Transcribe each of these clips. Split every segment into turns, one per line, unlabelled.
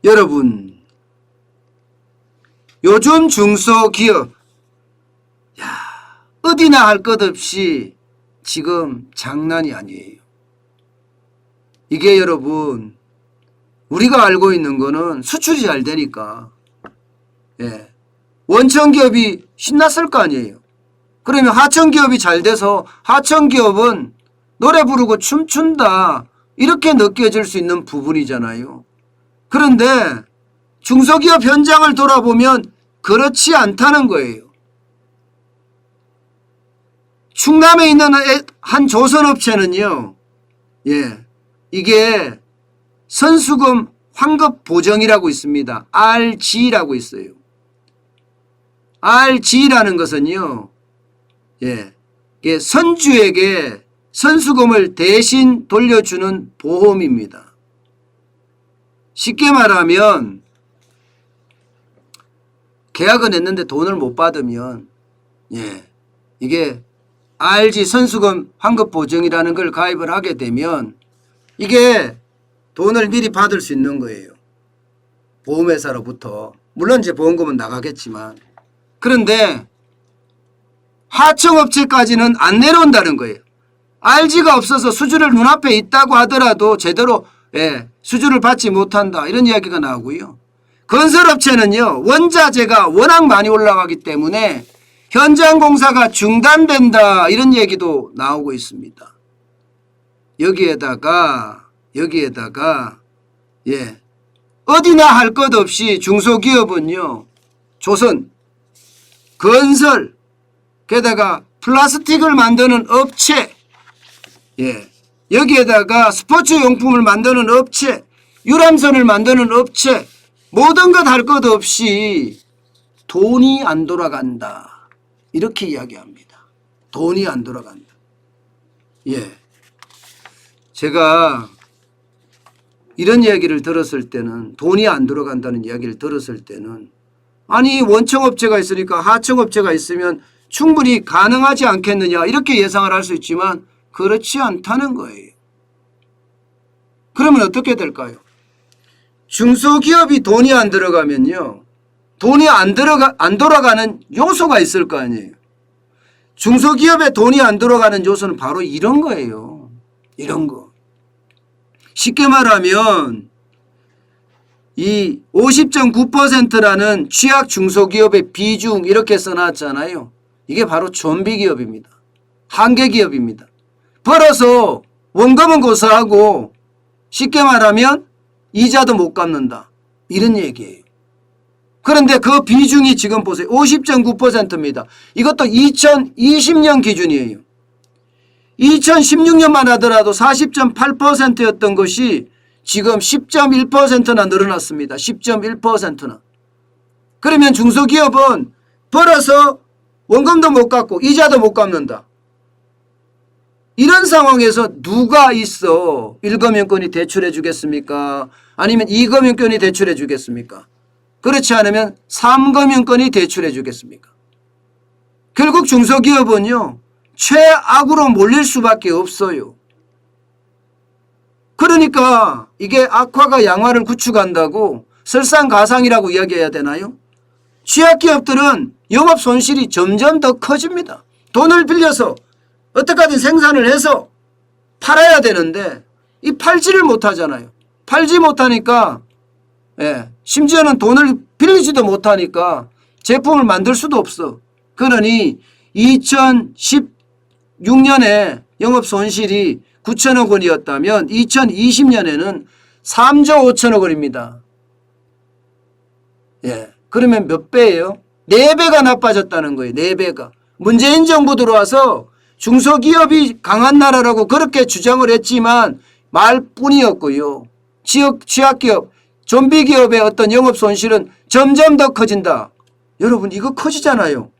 여러분, 요즘 중소기업, 어디나 할 것 없이 지금 장난이 아니에요. 이게 여러분, 우리가 알고 있는 거는 수출이 잘 되니까, 원청기업이 신났을 거 아니에요. 그러면 하청기업이 잘 돼서 하청기업은 노래 부르고 춤춘다, 이렇게 느껴질 수 있는 부분이잖아요. 그런데 중소기업 현장을 돌아보면 그렇지 않다는 거예요. 충남에 있는 한 조선업체는요, 이게 선수금 환급 보정이라고 있습니다. RG라고 있어요. RG라는 것은요, 선주에게 선수금을 대신 돌려주는 보험입니다. 쉽게 말하면 계약은 했는데 돈을 못 받으면 이게 RG 선수금 환급 보정이라는 걸 가입을 하게 되면 이게 돈을 미리 받을 수 있는 거예요. 보험회사로부터. 물론 이제 보험금은 나가겠지만. 그런데 하청업체까지는 안 내려온다는 거예요. RG가 없어서 수주를 눈앞에 있다고 하더라도 제대로 수주를 받지 못한다, 이런 이야기가 나오고요. 건설업체는요, 원자재가 워낙 많이 올라가기 때문에 현장 공사가 중단된다, 이런 얘기도 나오고 있습니다. 여기에다가 어디나 할 것 없이 중소기업은요, 조선, 건설, 게다가 플라스틱을 만드는 업체, 여기에다가 스포츠 용품을 만드는 업체, 유람선을 만드는 업체, 모든 것 할 것 없이 돈이 안 돌아간다, 이렇게 이야기합니다. 돈이 안 돌아간다. 제가 이런 이야기를 들었을 때는, 돈이 안 돌아간다는 이야기를 들었을 때는, 아니 원청업체가 있으니까 하청업체가 있으면 충분히 가능하지 않겠느냐, 이렇게 예상을 할 수 있지만 그렇지 않다는 거예요. 그러면 어떻게 될까요? 중소기업이 돈이 안 들어가면요, 돈이 안 돌아가는 요소가 있을 거 아니에요. 중소기업에 돈이 안 들어가는 요소는 바로 이런 거예요. 이런 거. 쉽게 말하면 이 50.9%라는 취약 중소기업의 비중, 이렇게 써놨잖아요. 이게 바로 좀비기업입니다. 한계기업입니다. 벌어서 원금은 고사하고 쉽게 말하면 이자도 못 갚는다, 이런 얘기예요. 그런데 그 비중이 지금 보세요. 50.9%입니다. 이것도 2020년 기준이에요. 2016년만 하더라도 40.8%였던 것이 지금 10.1%나 늘어났습니다. 10.1%나. 그러면 중소기업은 벌어서 원금도 못 갚고 이자도 못 갚는다. 이런 상황에서 누가 있어 1금융권이 대출해 주겠습니까? 아니면 2금융권이 대출해 주겠습니까? 그렇지 않으면 3금융권이 대출해 주겠습니까? 결국 중소기업은요, 최악으로 몰릴 수밖에 없어요. 그러니까 이게 악화가 양화를 구축한다고 설상가상이라고 이야기해야 되나요? 취약기업들은 영업 손실이 점점 더 커집니다. 돈을 빌려서 어떻게든 생산을 해서 팔아야 되는데 이 팔지를 못하잖아요. 팔지 못하니까 심지어는 돈을 빌리지도 못하니까 제품을 만들 수도 없어. 그러니 2016년에 영업 손실이 9천억 원이었다면 2020년에는 3조 5천억 원입니다. 그러면 몇 배예요? 4배가 나빠졌다는 거예요. 4배가. 문재인 정부 들어와서 중소기업이 강한 나라라고 그렇게 주장을 했지만 말뿐이었고요. 취약기업, 좀비기업의 어떤 영업 손실은 점점 더 커진다. 여러분, 이거 커지잖아요.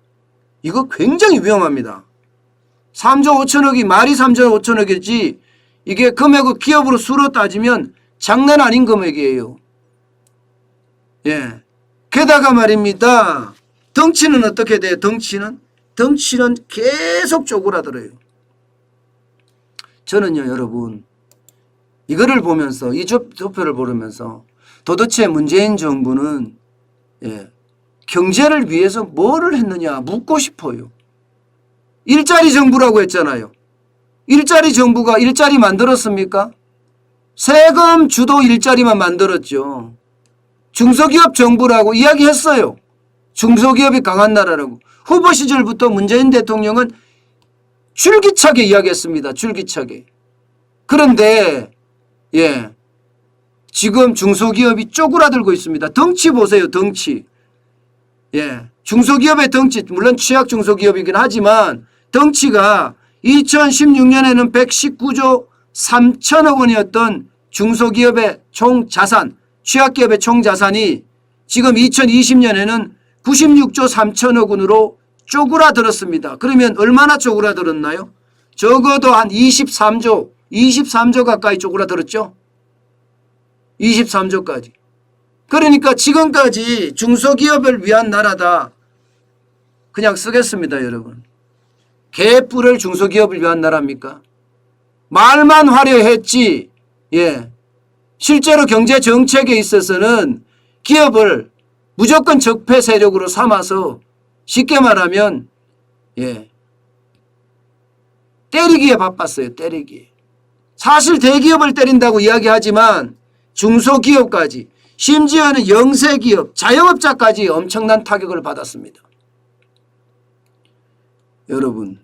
이거 굉장히 위험합니다. 3조 5천억이 말이 3조 5천억이지 이게 금액을 기업으로 수로 따지면 장난 아닌 금액이에요. 게다가 말입니다. 덩치는 어떻게 돼요? 덩치는 계속 쪼그라들어요. 저는요, 여러분, 이거를 보면서, 이 조표를 보면서 도대체 문재인 정부는 경제를 위해서 뭐를 했느냐 묻고 싶어요. 일자리 정부라고 했잖아요. 일자리 정부가 일자리 만들었습니까? 세금 주도 일자리만 만들었죠. 중소기업 정부라고 이야기했어요. 중소기업이 강한 나라라고. 후보 시절부터 문재인 대통령은 줄기차게 이야기했습니다. 줄기차게. 그런데 지금 중소기업이 쪼그라들고 있습니다. 덩치 보세요. 덩치. 중소기업의 덩치 물론 취약 중소기업이긴 하지만 덩치가 2016년에는 119조 3천억 원이었던 중소기업의 총자산 취약기업의 총자산이 지금 2020년에는 96조 3천억 원으로 쪼그라들었습니다. 그러면 얼마나 쪼그라들었나요? 적어도 한 23조 가까이 쪼그라들었죠. 23조까지. 그러니까 지금까지 중소기업을 위한 나라다. 그냥 쓰겠습니다, 여러분. 개뿔을 중소기업을 위한 나라입니까? 말만 화려했지. 실제로 경제 정책에 있어서는 기업을 무조건 적폐 세력으로 삼아서 쉽게 말하면 때리기에 바빴어요. 때리기에. 사실 대기업을 때린다고 이야기하지만 중소기업까지 심지어는 영세기업, 자영업자까지 엄청난 타격을 받았습니다. 여러분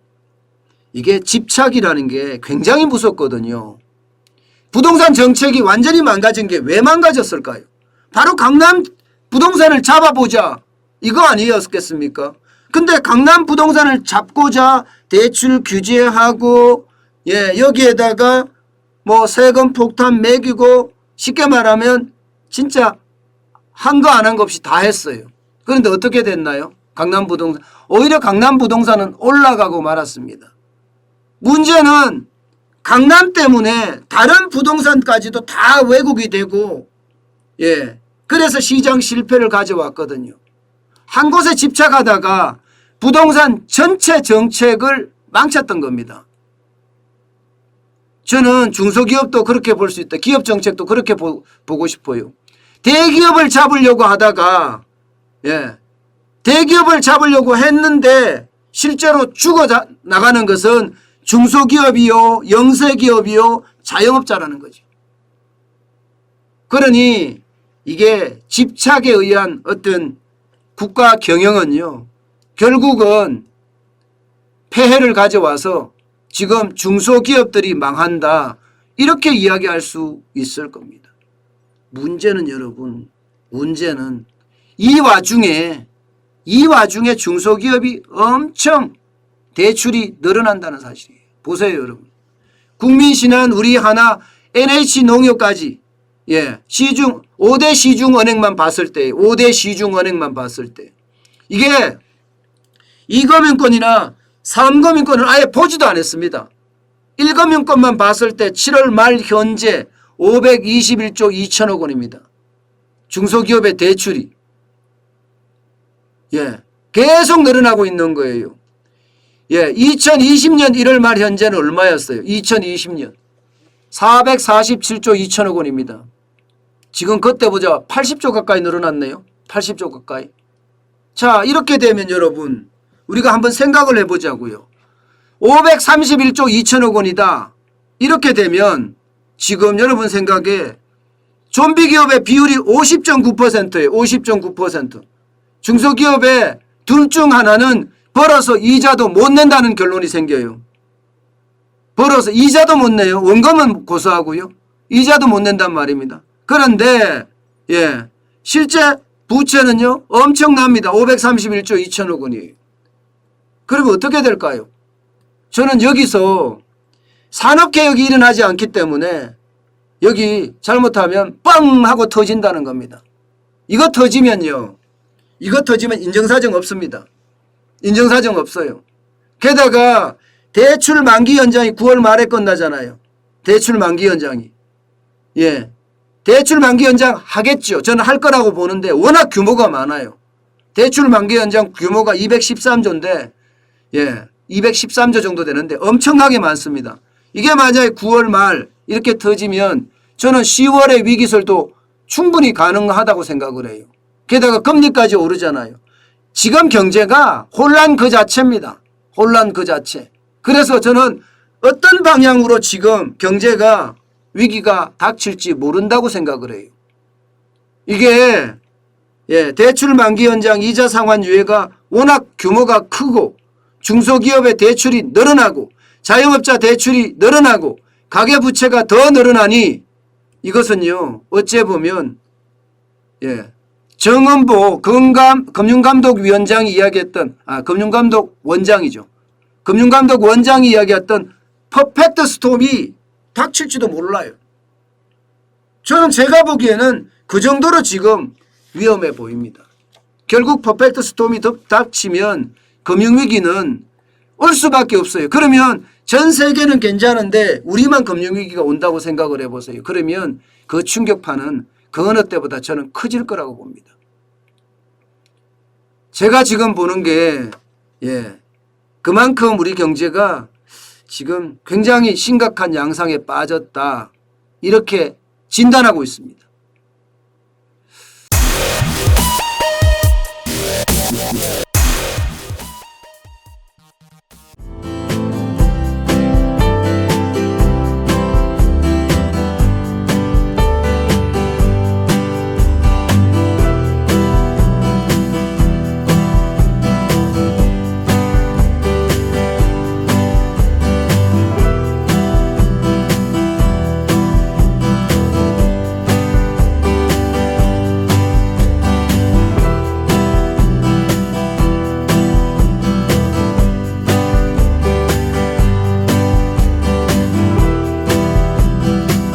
이게 집착이라는 게 굉장히 무섭거든요. 부동산 정책이 완전히 망가진 게 왜 망가졌을까요? 바로 강남 부동산을 잡아보자 이거 아니었겠습니까? 근데 강남 부동산을 잡고자 대출 규제하고 여기에다가 뭐 세금 폭탄 매기고 쉽게 말하면 진짜 한 거 안 한 거 없이 다 했어요. 그런데 어떻게 됐나요? 강남 부동산 오히려 강남 부동산은 올라가고 말았습니다. 문제는 강남 때문에 다른 부동산까지도 다 왜곡이 되고 그래서 시장 실패를 가져왔거든요. 한 곳에 집착하다가 부동산 전체 정책을 망쳤던 겁니다. 저는 중소기업도 그렇게 볼 수 있다. 기업 정책도 그렇게 보고 싶어요. 대기업을 잡으려고 하다가 대기업을 잡으려고 했는데 실제로 죽어 나가는 것은 중소기업이요, 영세기업이요, 자영업자라는 거죠. 그러니 이게 집착에 의한 어떤 국가 경영은요, 결국은 폐해를 가져와서 지금 중소기업들이 망한다 이렇게 이야기할 수 있을 겁니다. 문제는 여러분, 문제는 이 와중에 중소기업이 엄청 대출이 늘어난다는 사실이에요. 보세요 여러분. 국민신한, 우리하나, NH농협까지 시중 5대 시중은행만 봤을 때 5대 시중은행만 봤을 때 이게 2금융권이나 3금융권을 아예 보지도 않았습니다. 1금융권만 봤을 때 7월 말 현재 521조 2천억 원입니다. 중소기업의 대출이 계속 늘어나고 있는 거예요. 2020년 1월 말 현재는 얼마였어요? 2020년 447조 2천억 원입니다. 지금 그때 보자 80조 가까이 늘어났네요. 80조 가까이. 자, 이렇게 되면 여러분 우리가 한번 생각을 해보자고요. 531조 2천억 원이다. 이렇게 되면 지금 여러분 생각에 좀비기업의 비율이 50.9%예요. 50.9%. 중소기업의 둘 중 하나는 벌어서 이자도 못 낸다는 결론이 생겨요. 벌어서 이자도 못 내요. 원금은 고소하고요. 이자도 못 낸단 말입니다. 그런데 실제 부채는요 엄청납니다. 531조 2천억 원이에요. 그러면 어떻게 될까요? 저는 여기서 산업개혁이 일어나지 않기 때문에 여기 잘못하면 뻥 하고 터진다는 겁니다. 이거 터지면 인정사정 없습니다. 인정사정 없어요. 게다가 대출 만기 연장이 9월 말에 끝나잖아요. 대출 만기 연장이. 대출 만기 연장 하겠죠. 저는 할 거라고 보는데 워낙 규모가 많아요. 대출 만기 연장 규모가 213조인데 213조 정도 되는데 엄청나게 많습니다. 이게 만약에 9월 말 이렇게 터지면 저는 10월에 위기설도 충분히 가능하다고 생각을 해요. 게다가 금리까지 오르잖아요. 지금 경제가 혼란 그 자체입니다. 혼란 그 자체. 그래서 저는 어떤 방향으로 지금 경제가 위기가 닥칠지 모른다고 생각을 해요. 이게 대출 만기 연장 이자 상환 유예가 워낙 규모가 크고 중소기업의 대출이 늘어나고 자영업자 대출이 늘어나고 가계부채가 더 늘어나니 이것은요 어째 보면 정은보 금융감독위원장이 이야기했던 금융감독 원장이죠. 금융감독 원장이 이야기했던 퍼펙트 스톰이 닥칠지도 몰라요. 저는 제가 보기에는 그 정도로 지금 위험해 보입니다. 결국 퍼펙트 스톰이 닥치면 금융위기는 올 수밖에 없어요. 그러면 전 세계는 괜찮은데 우리만 금융위기가 온다고 생각을 해보세요. 그러면 그 충격파는 그 어느 때보다 저는 커질 거라고 봅니다. 제가 지금 보는 게 그만큼 우리 경제가 지금 굉장히 심각한 양상에 빠졌다 이렇게 진단하고 있습니다.